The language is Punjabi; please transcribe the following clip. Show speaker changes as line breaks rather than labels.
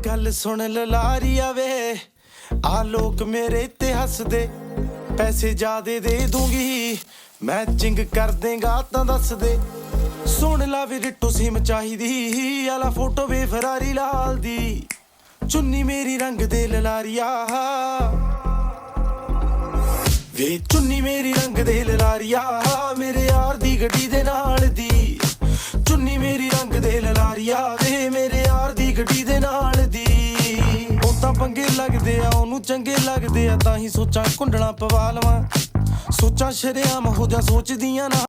ਗੱਲ ਸੁਣ ਲਲਾਰੀਆ ਵੇ ਆ ਲੋਕ ਮੇਰੇ ਤੇ ਹੱਸਦੇ ਪੈਸੇ ਜ਼ਿਆਦੇ ਦੇ ਦੂੰਗੀ ਮੈਚਿੰਗ ਕਰ ਦੇਂਗਾ ਤਾਂ ਦੱਸ ਦੇ ਸੁਣ ਲਾ ਵੀ ਰਿੱਟੂ ਸਿਮ ਚਾਹੀਦੀ ਆਲਾ ਫੋਟੋ ਵੇ ਫਰਾਰੀ ਲਾਲ ਦੀ ਚੁੰਨੀ ਮੇਰੀ ਰੰਗ ਦੇ ਲਲਾਰੀਆ ਵੇ ਚੁੰਨੀ ਮੇਰੀ ਰੰਗ ਦੇ ਲਲਾਰੀਆ ਮੇਰੇ ਯਾਰ ਦੀ ਗੱਡੀ ਦੇ ਨਾਲ ਦੀ ਚੁੰਨੀ ਮੇਰੀ ਰੰਗ ਦੇ ਲਲਾਰੀਆ ਵੇ ਮੇਰੇ ਯਾਰ ਦੀ ਗੱਡੀ ਦੇ ਨਾਲ ਦੀ ਉਹ ਤਾਂ ਪੰਗੇ ਲੱਗਦੇ ਆ ਉਹਨੂੰ ਚੰਗੇ ਲੱਗਦੇ ਆ ਤਾਂ ਹੀ ਸੋਚਾਂ ਕੁੰਡਲਾਂ ਪਵਾ ਲਵਾਂ ਸੋਚਾਂ ਸ਼ਰੇਆਮ ਹੋ ਜਾ ਸੋਚਦੀਆਂ ਨਾ